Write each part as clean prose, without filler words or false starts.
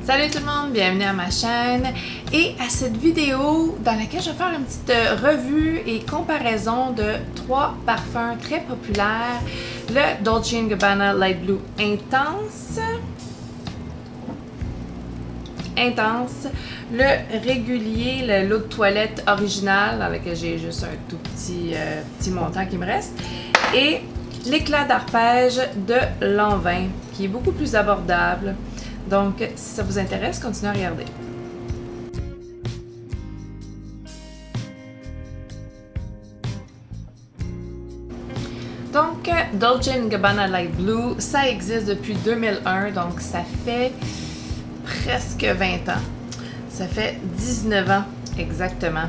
Salut tout le monde, bienvenue à ma chaîne et à cette vidéo dans laquelle je vais faire une petite revue et comparaison de 3 parfums très populaires. Le Dolce & Gabbana Light Blue Intense, le régulier, le l'eau de toilette original dans lequel j'ai juste un tout petit montant qui me reste, et l'éclat d'arpège de Lanvin qui est beaucoup plus abordable. Donc, si ça vous intéresse, continuez à regarder. Donc, Dolce & Gabbana Light Blue, ça existe depuis 2001, donc ça fait presque 20 ans. Ça fait 19 ans exactement.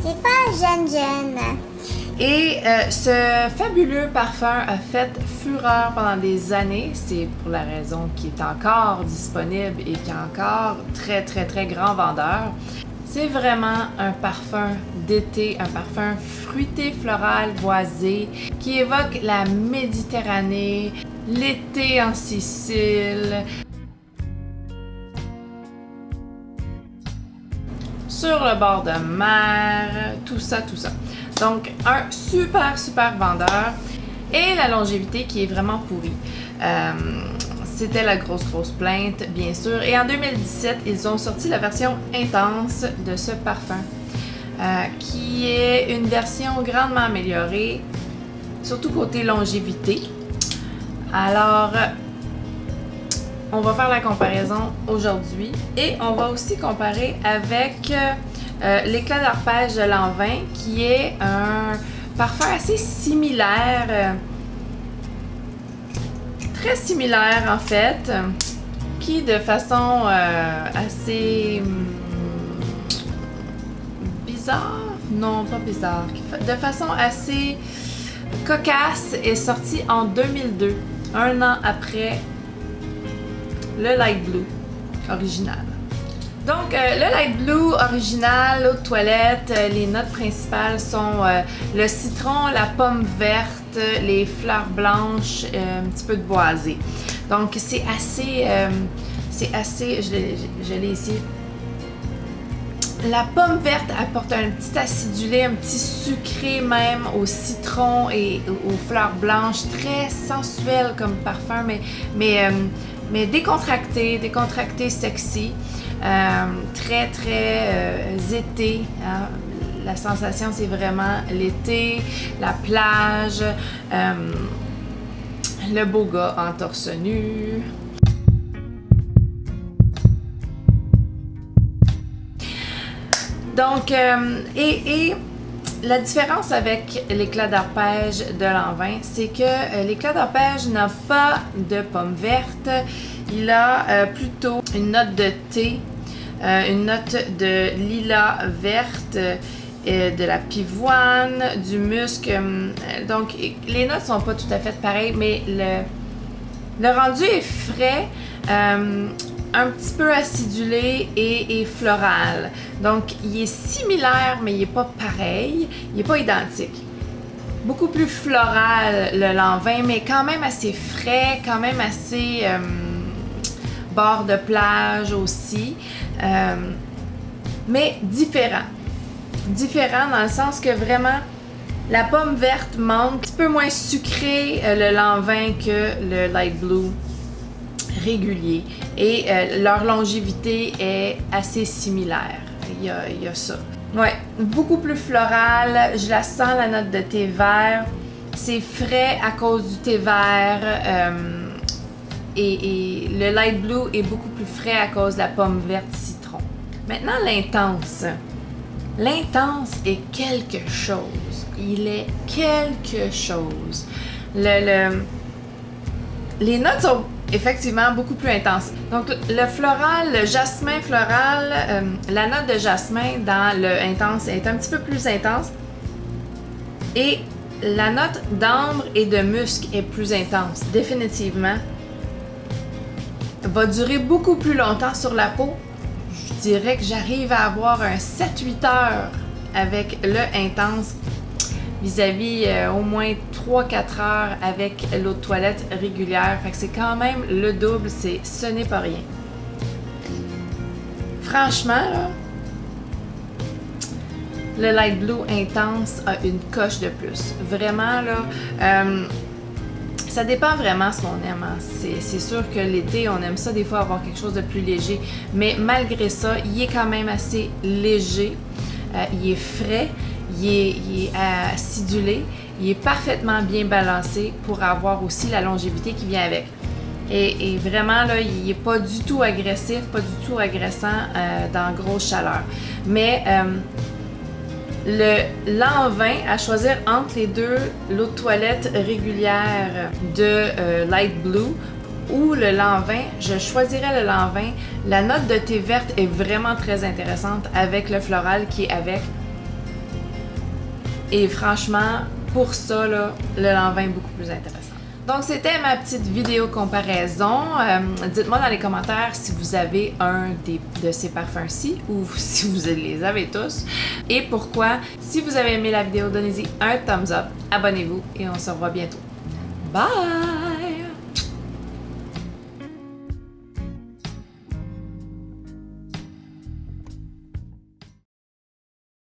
C'est pas jeune. Et ce fabuleux parfum a fait fureur pendant des années. C'est pour la raison qu'il est encore disponible et qu'il est encore très grand vendeur. C'est vraiment un parfum d'été, un parfum fruité, floral, boisé, qui évoque la Méditerranée, l'été en Sicile, sur le bord de mer, tout ça. Donc, un super vendeur. Et la longévité qui est vraiment pourrie. C'était la grosse plainte, bien sûr. Et en 2017, ils ont sorti la version intense de ce parfum, qui est une version grandement améliorée, surtout côté longévité. Alors, on va faire la comparaison aujourd'hui et on va aussi comparer avec l'éclat d'arpège de Lanvin, qui est un parfum assez similaire, très similaire en fait, qui de façon assez bizarre, non pas bizarre, de façon assez cocasse est sorti en 2002, un an après le Light Blue original. Donc, le Light Blue original, l'eau de toilette, les notes principales sont le citron, la pomme verte, les fleurs blanches, un petit peu de boisé. Donc, c'est assez, je l'ai ici. La pomme verte apporte un petit acidulé, un petit sucré même au citron et aux fleurs blanches, très sensuel comme parfum, mais décontracté sexy. Très été, hein. La sensation c'est vraiment l'été, la plage, le beau gars en torse nu. Donc, et la différence avec l'éclat d'arpège de Lanvin, c'est que l'éclat d'arpège n'a pas de pomme verte. Il a plutôt une note de thé, une note de lilas verte, de la pivoine, du musc. Donc, les notes sont pas tout à fait pareilles, mais le rendu est frais, un petit peu acidulé et floral. Donc, il est similaire, mais il n'est pas pareil. Il n'est pas identique. Beaucoup plus floral, le Lanvin, mais quand même assez frais, quand même assez bord de plage aussi. Mais différent. Différent dans le sens que vraiment, la pomme verte manque, un petit peu moins sucré le Lanvin que le Light Blue régulier, et leur longévité est assez similaire. Il y a ça. Ouais, beaucoup plus floral. Je la sens, la note de thé vert. C'est frais à cause du thé vert. Et le Light Blue est beaucoup plus frais à cause de la pomme verte citron. Maintenant, l'intense. L'intense est quelque chose. Il est quelque chose. Les notes sont effectivement beaucoup plus intenses. Donc, le floral, le jasmin floral, la note de jasmin dans le intense est un petit peu plus intense. Et la note d'ambre et de musc est plus intense, définitivement. Va durer beaucoup plus longtemps sur la peau. Je dirais que j'arrive à avoir un 7-8 heures avec le intense vis-à-vis au moins 3-4 heures avec l'eau de toilette régulière. Fait que c'est quand même le double, ce n'est pas rien. Franchement, là, le Light Blue Intense a une coche de plus. Vraiment, là, ça dépend vraiment ce qu'on aime. Hein. C'est sûr que l'été, on aime ça des fois avoir quelque chose de plus léger. Mais malgré ça, il est quand même assez léger. Il est frais, il est acidulé, il est parfaitement bien balancé pour avoir aussi la longévité qui vient avec. Et vraiment, là, il n'est pas du tout agressif, pas du tout agressant dans grosse chaleur. Mais l'an 20, à choisir entre les deux, l'eau de toilette régulière de Light Blue ou le l'an 20, je choisirais le l'an 20. La note de thé verte est vraiment très intéressante avec le floral qui est avec. Et franchement, pour ça, là, le l'an 20 est beaucoup plus intéressant. Donc, c'était ma petite vidéo comparaison. Dites-moi dans les commentaires si vous avez un de ces parfums-ci ou si vous les avez tous et pourquoi. Si vous avez aimé la vidéo, donnez-y un thumbs up, abonnez-vous et on se revoit bientôt. Bye!